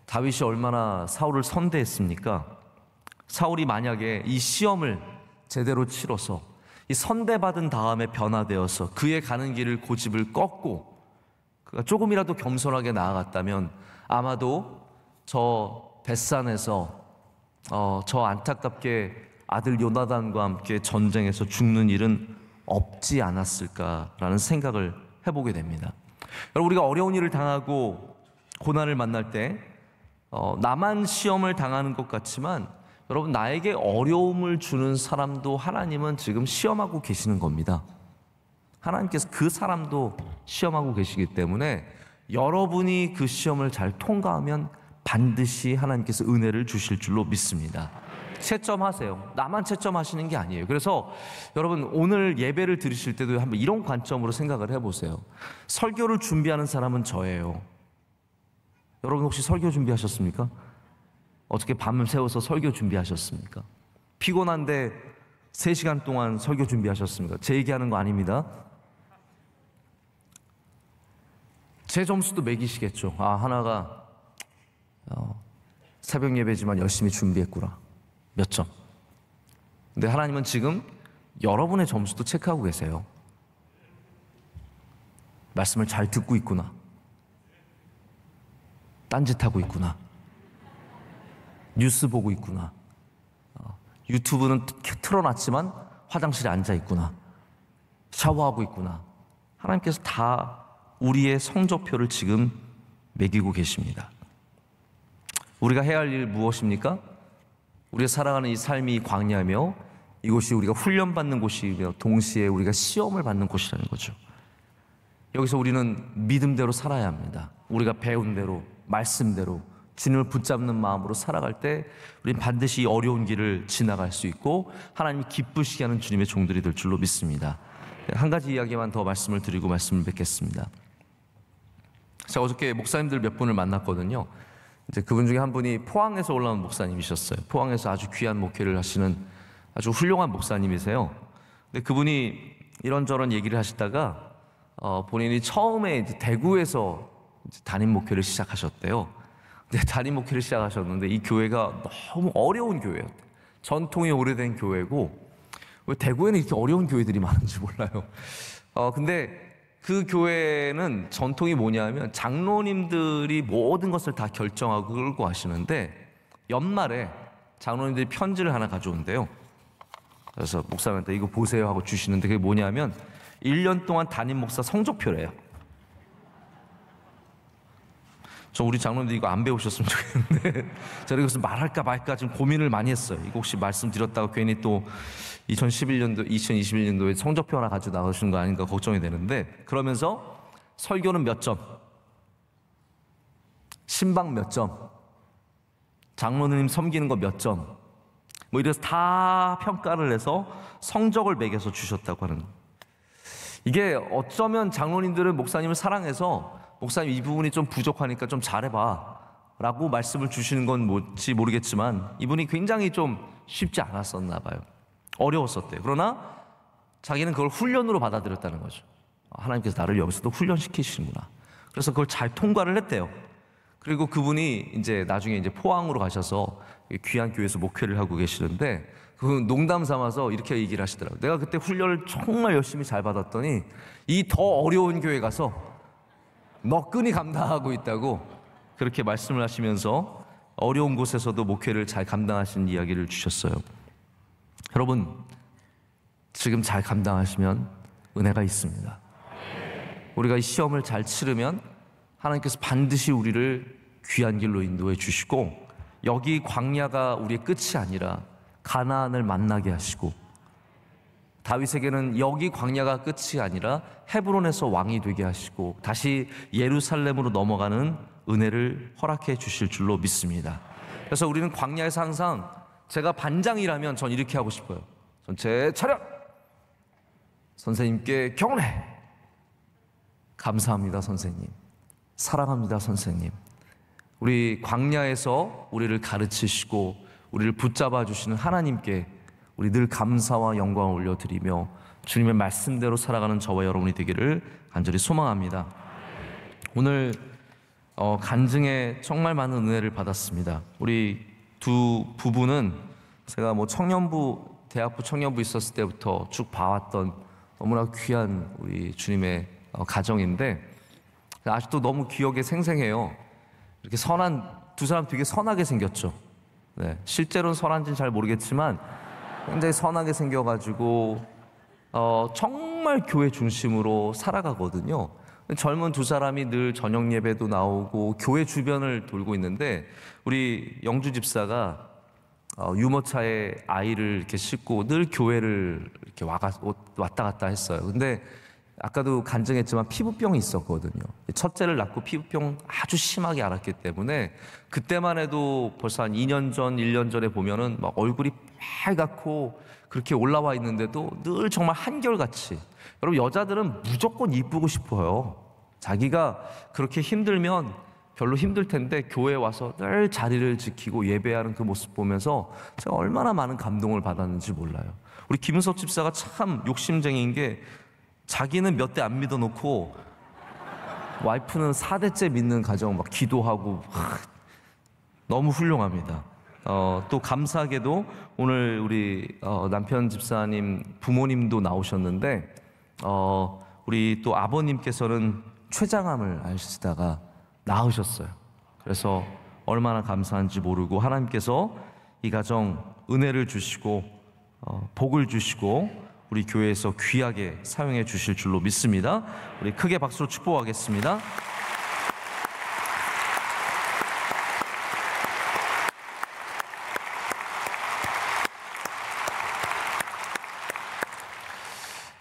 다윗이 얼마나 사울을 선대했습니까? 사울이 만약에 이 시험을 제대로 치러서 이 선대받은 다음에 변화되어서 그의 가는 길을 고집을 꺾고 그가 조금이라도 겸손하게 나아갔다면 아마도 저 벳산에서 저 안타깝게 아들 요나단과 함께 전쟁에서 죽는 일은 없지 않았을까라는 생각을 해보게 됩니다. 여러분, 우리가 어려운 일을 당하고 고난을 만날 때 나만 시험을 당하는 것 같지만 여러분, 나에게 어려움을 주는 사람도 하나님은 지금 시험하고 계시는 겁니다. 하나님께서 그 사람도 시험하고 계시기 때문에 여러분이 그 시험을 잘 통과하면 반드시 하나님께서 은혜를 주실 줄로 믿습니다. 채점하세요. 나만 채점하시는 게 아니에요. 그래서 여러분, 오늘 예배를 들으실 때도 한번 이런 관점으로 생각을 해보세요. 설교를 준비하는 사람은 저예요. 여러분, 혹시 설교 준비하셨습니까? 어떻게 밤을 새워서 설교 준비하셨습니까? 피곤한데 3시간 동안 설교 준비하셨습니까? 제 얘기하는 거 아닙니다. 제 점수도 매기시겠죠. 하나가 새벽 예배지만 열심히 준비했구나. 몇 점. 근데 하나님은 지금 여러분의 점수도 체크하고 계세요. 말씀을 잘 듣고 있구나. 딴짓하고 있구나. 뉴스 보고 있구나. 유튜브는 틀어놨지만 화장실에 앉아 있구나. 샤워하고 있구나. 하나님께서 다 우리의 성적표를 지금 매기고 계십니다. 우리가 해야 할 일 무엇입니까? 우리가 살아가는 이 삶이 광야며 이곳이 우리가 훈련받는 곳이며 동시에 우리가 시험을 받는 곳이라는 거죠. 여기서 우리는 믿음대로 살아야 합니다. 우리가 배운 대로, 말씀대로 주님을 붙잡는 마음으로 살아갈 때 우리는 반드시 어려운 길을 지나갈 수 있고 하나님이 기쁘시게 하는 주님의 종들이 될 줄로 믿습니다. 한 가지 이야기만 더 말씀을 드리고 말씀을 뵙겠습니다. 제가 어저께 목사님들 몇 분을 만났거든요. 이제 그분 중에 한 분이 포항에서 올라온 목사님이셨어요. 포항에서 아주 귀한 목회를 하시는 아주 훌륭한 목사님이세요. 근데 그분이 이런저런 얘기를 하시다가 본인이 처음에 이제 대구에서 이제 담임 목회를 시작하셨대요. 근데 담임 목회를 시작하셨는데 이 교회가 너무 어려운 교회예요. 전통이 오래된 교회고 왜 대구에는 이렇게 어려운 교회들이 많은지 몰라요. 근데 그 교회는 전통이 뭐냐면 장로님들이 모든 것을 다 결정하고 끌고 하시는데 연말에 장로님들이 편지를 하나 가져온대요. 그래서 목사님한테 이거 보세요 하고 주시는데 그게 뭐냐면 1년 동안 담임 목사 성적표래요. 저 우리 장로님들 이거 안 배우셨으면 좋겠는데 제가 이것을 말할까 말까 좀 고민을 많이 했어요. 이거 혹시 말씀드렸다가 괜히 또 2021년도에 성적표 하나 가지고 나오시는 거 아닌가 걱정이 되는데, 그러면서 설교는 몇 점, 신방 몇 점, 장로님 섬기는 거 몇 점, 뭐 이래서 다 평가를 해서 성적을 매겨서 주셨다고 하는 거예요. 이게 어쩌면 장로님들은 목사님을 사랑해서 목사님 이 부분이 좀 부족하니까 좀 잘해봐 라고 말씀을 주시는 건 뭔지 모르겠지만 이분이 굉장히 좀 쉽지 않았었나 봐요. 어려웠었대요. 그러나 자기는 그걸 훈련으로 받아들였다는 거죠. 하나님께서 나를 여기서도 훈련시키시는구나. 그래서 그걸 잘 통과를 했대요. 그리고 그분이 이제 나중에 이제 포항으로 가셔서 귀한 교회에서 목회를 하고 계시는데 그 농담 삼아서 이렇게 얘기를 하시더라고요. 내가 그때 훈련을 정말 열심히 잘 받았더니 이 더 어려운 교회 가서 너끈히 감당하고 있다고 그렇게 말씀을 하시면서 어려운 곳에서도 목회를 잘 감당하시는 이야기를 주셨어요. 여러분, 지금 잘 감당하시면 은혜가 있습니다. 우리가 이 시험을 잘 치르면 하나님께서 반드시 우리를 귀한 길로 인도해 주시고 여기 광야가 우리의 끝이 아니라 가나안을 만나게 하시고 다윗에게는 여기 광야가 끝이 아니라 헤브론에서 왕이 되게 하시고 다시 예루살렘으로 넘어가는 은혜를 허락해 주실 줄로 믿습니다. 그래서 우리는 광야에서 항상 제가 반장이라면 전 이렇게 하고 싶어요. 전체 차렷! 선생님께 경례! 감사합니다 선생님. 사랑합니다 선생님. 우리 광야에서 우리를 가르치시고 우리를 붙잡아 주시는 하나님께 우리 늘 감사와 영광을 올려드리며 주님의 말씀대로 살아가는 저와 여러분이 되기를 간절히 소망합니다. 오늘 간증에 정말 많은 은혜를 받았습니다. 우리 두 부부는 제가 뭐 대학부 청년부 있었을 때부터 쭉 봐왔던 너무나 귀한 우리 주님의 가정인데 아직도 너무 기억에 생생해요. 이렇게 두 사람 되게 선하게 생겼죠. 네, 실제로는 선한지는 잘 모르겠지만 굉장히 선하게 생겨가지고 정말 교회 중심으로 살아가거든요. 젊은 두 사람이 늘 저녁 예배도 나오고 교회 주변을 돌고 있는데 우리 영주 집사가 유모차에 아이를 이렇게 싣고 늘 교회를 이렇게 왔다 갔다 했어요. 근데 아까도 간증했지만 피부병이 있었거든요. 첫째를 낳고 피부병 아주 심하게 앓았기 때문에 그때만 해도 벌써 한 2년 전, 1년 전에 보면은 막 얼굴이 빨갛고 그렇게 올라와 있는데도 늘 정말 한결같이. 여러분, 여자들은 무조건 이쁘고 싶어요. 자기가 그렇게 힘들면 별로 힘들 텐데 교회에 와서 늘 자리를 지키고 예배하는 그 모습 보면서 제가 얼마나 많은 감동을 받았는지 몰라요. 우리 김은석 집사가 참 욕심쟁이인 게 자기는 몇 대 안 믿어놓고 와이프는 4대째 믿는 가정 막 기도하고 너무 훌륭합니다. 또 감사하게도 오늘 우리 남편 집사님 부모님도 나오셨는데 우리 또 아버님께서는 췌장암을 앓으시다가 나으셨어요. 그래서 얼마나 감사한지 모르고 하나님께서 이 가정 은혜를 주시고 복을 주시고 우리 교회에서 귀하게 사용해 주실 줄로 믿습니다. 우리 크게 박수로 축복하겠습니다.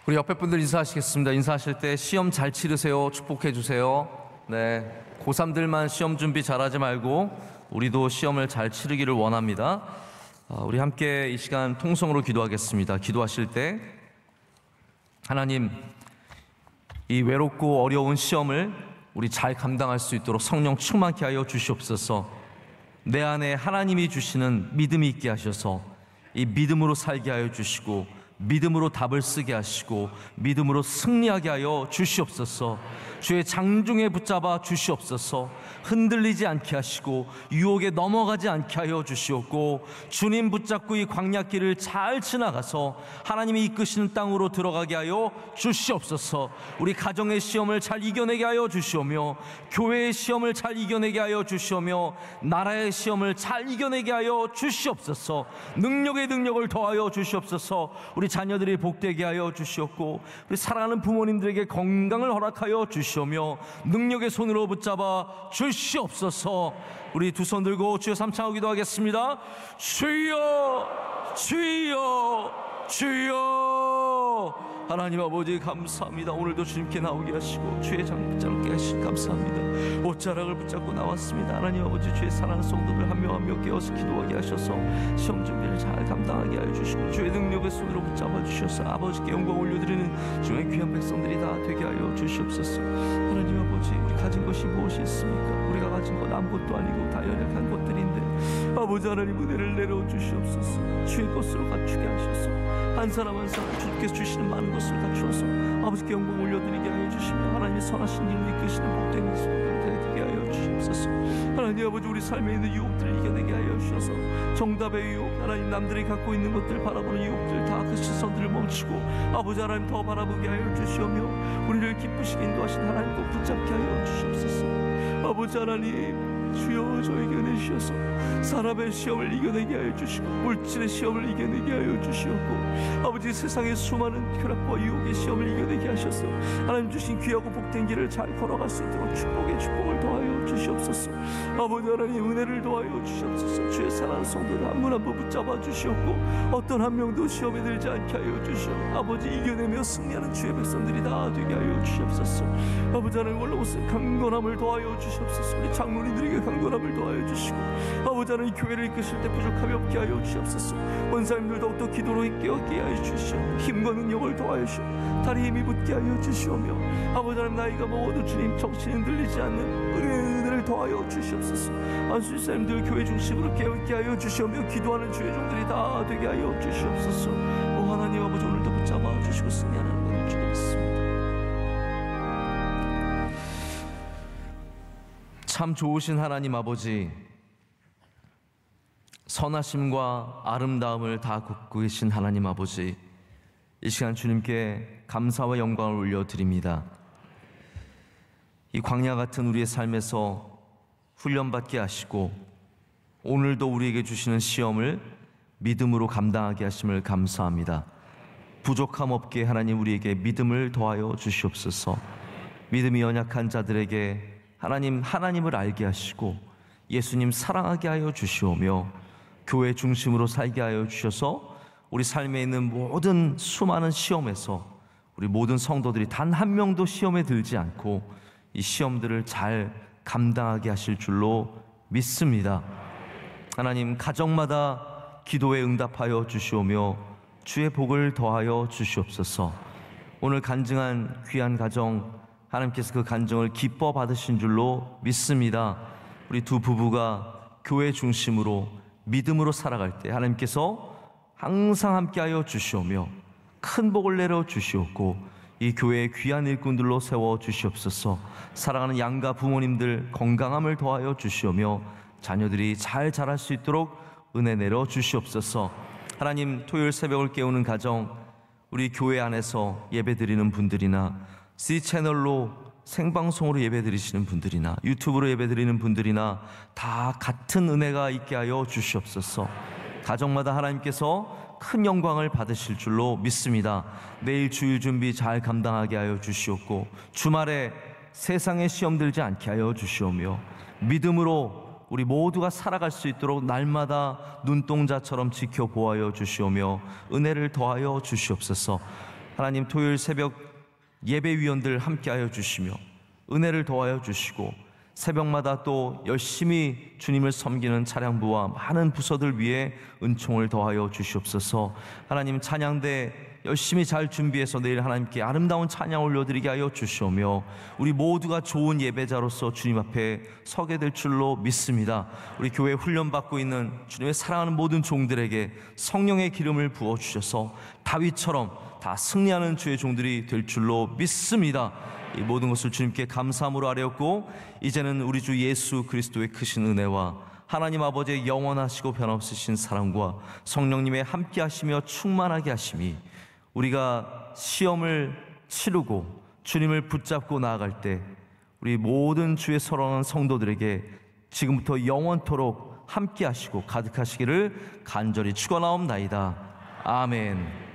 우리 옆에 분들 인사하시겠습니다. 인사하실 때 시험 잘 치르세요. 축복해 주세요. 네, 고3들만 시험 준비 잘하지 말고 우리도 시험을 잘 치르기를 원합니다. 우리 함께 이 시간 통성으로 기도하겠습니다. 기도하실 때 하나님, 이 외롭고 어려운 시험을 우리 잘 감당할 수 있도록 성령 충만케 하여 주시옵소서. 내 안에 하나님이 주시는 믿음이 있게 하셔서 이 믿음으로 살게 하여 주시고 믿음으로 답을 쓰게 하시고 믿음으로 승리하게 하여 주시옵소서. 주의 장중에 붙잡아 주시옵소서. 흔들리지 않게 하시고 유혹에 넘어가지 않게 하여 주시옵고, 주님 붙잡고 이 광야길을 잘 지나가서 하나님이 이끄시는 땅으로 들어가게 하여 주시옵소서. 우리 가정의 시험을 잘 이겨내게 하여 주시오며, 교회의 시험을 잘 이겨내게 하여 주시오며, 나라의 시험을 잘 이겨내게 하여 주시옵소서. 능력의 능력을 더하여 주시옵소서. 우리 자녀들이 복되게 하여 주시옵고, 우리 사랑하는 부모님들에게 건강을 허락하여 주시오며, 능력의 손으로 붙잡아 주시옵소서. 우리 두 손 들고 주여 삼창하고 기도하겠습니다. 주여, 주여, 주여. 하나님 아버지 감사합니다. 오늘도 주님께 나오게 하시고 주의 장 붙잡게 하시니 감사합니다. 옷자락을 붙잡고 나왔습니다. 하나님 아버지, 주의 사랑하는 성도들 한 명 한 명 깨워서 기도하게 하셔서 시험 준비를 잘 감당하게 하여 주시고, 주의 능력의 손으로 붙잡아 주셔서 아버지께 영광 올려드리는 주의 귀한 백성들이 다 되게 하여 주시옵소서. 하나님 아버지, 우리 가진 것이 무엇이 있습니까? 우리가 가진 것 아무것도 아니고 다 연약한 것들인데 아버지 하나님 은혜를 내려 주시옵소서. 주의 것으로 갖추게 하셔서 한 사람 한 사람 주께서 주시는 많은 것을 갖추어서 아버지께 영광 올려드리게 하여 주시며, 하나님의 선하신 일로 이끄시는 복된 것을 되게 하여 주시옵소서. 하나님 아버지, 우리 삶에 있는 유혹들을 이겨내게 하여 주셔서 정답의 유혹, 하나님 남들이 갖고 있는 것들 바라보는 유혹들 다 그 시선들을 멈추고 아버지 하나님 더 바라보게 하여 주시오며, 우리를 기쁘시게 인도하신 하나님 꼭 붙잡게 하여 주시옵소서. 아버지 하나님, 주여 저에게 은혜 주셔서 사람의 시험을 이겨내게 하여 주시고 물질의 시험을 이겨내게 하여 주시옵고, 아버지 세상의 수많은 쾌락과 유혹의 시험을 이겨내게 하셔서 하나님 주신 귀하고 복된 길을 잘 걸어갈 수 있도록 축복의 축복을 더하여 주시옵소서. 아버지 하나님 은혜를 더하여 주시옵소서. 주의 사랑하는 성도들 한 분 한 분 붙잡아 주시옵고, 어떤 한 명도 시험에 들지 않게 하여 주시오. 아버지 이겨내며 승리하는 주의 백성들이 다 되게 하여 주시옵소서. 아버지 하나님 올라오신 강건함을 더하여 주시옵소서. 우리 장로님들에게 강건함을 더하여 주시고, 아버지 하나님 교회를 이끄실 때 부족함이 없게 하여 주시옵소서. 원사님들 더욱더 기도로 깨닫게 하여 주시오. 힘과 능력을 더하여 주시오. 다리 힘이 붙게 하여 주시오며, 아버지 하나님 나이가 먹어도 주님 정신이 흔들리지 않는 은혜를 더하여 주시옵소서. 안수사님들 교회 중심으로 깨닫게 하여 주시오며, 기도하는 주의 종들이 다 되게 하여 주시옵소서. 오 하나님 아버지, 오늘도 붙잡아 주시고 승리하는 것을 주님 믿습니다. 참 좋으신 하나님 아버지, 선하심과 아름다움을 다 굽고 계신 하나님 아버지, 이 시간 주님께 감사와 영광을 올려드립니다. 이 광야 같은 우리의 삶에서 훈련받게 하시고 오늘도 우리에게 주시는 시험을 믿음으로 감당하게 하심을 감사합니다. 부족함 없게 하나님 우리에게 믿음을 더하여 주시옵소서. 믿음이 연약한 자들에게 하나님을 알게 하시고 예수님 사랑하게 하여 주시오며, 교회 중심으로 살게 하여 주셔서 우리 삶에 있는 모든 수많은 시험에서 우리 모든 성도들이 단 한 명도 시험에 들지 않고 이 시험들을 잘 감당하게 하실 줄로 믿습니다. 하나님, 가정마다 기도에 응답하여 주시오며 주의 복을 더하여 주시옵소서. 오늘 간증한 귀한 가정, 하나님께서 그 간증을 기뻐 받으신 줄로 믿습니다. 우리 두 부부가 교회 중심으로 믿음으로 살아갈 때 하나님께서 항상 함께하여 주시오며 큰 복을 내려 주시옵고, 이 교회의 귀한 일꾼들로 세워 주시옵소서. 사랑하는 양가 부모님들 건강함을 더하여 주시오며 자녀들이 잘 자랄 수 있도록 은혜 내려 주시옵소서. 하나님, 토요일 새벽을 깨우는 가정, 우리 교회 안에서 예배드리는 분들이나 C채널로 생방송으로 예배드리시는 분들이나 유튜브로 예배드리는 분들이나 다 같은 은혜가 있게 하여 주시옵소서. 가정마다 하나님께서 큰 영광을 받으실 줄로 믿습니다. 내일 주일 준비 잘 감당하게 하여 주시옵고, 주말에 세상에 시험 들지 않게 하여 주시오며 믿음으로 우리 모두가 살아갈 수 있도록 날마다 눈동자처럼 지켜보아여 주시오며 은혜를 더하여 주시옵소서. 하나님, 토요일 새벽 예배위원들 함께하여 주시며 은혜를 더하여 주시고, 새벽마다 또 열심히 주님을 섬기는 차량부와 많은 부서들 위해 은총을 더하여 주시옵소서. 하나님, 찬양대 열심히 잘 준비해서 내일 하나님께 아름다운 찬양 올려드리게 하여 주시오며 우리 모두가 좋은 예배자로서 주님 앞에 서게 될 줄로 믿습니다. 우리 교회 훈련받고 있는 주님의 사랑하는 모든 종들에게 성령의 기름을 부어주셔서 다윗처럼 다 승리하는 주의 종들이 될 줄로 믿습니다. 이 모든 것을 주님께 감사함으로 아뢰었고 이제는 우리 주 예수 그리스도의 크신 은혜와 하나님 아버지의 영원하시고 변함없으신 사랑과 성령님의 함께 하시며 충만하게 하심이 우리가 시험을 치르고 주님을 붙잡고 나아갈 때 우리 모든 주의 사랑하는 성도들에게 지금부터 영원토록 함께 하시고 가득하시기를 간절히 축원하옵나이다. 아멘.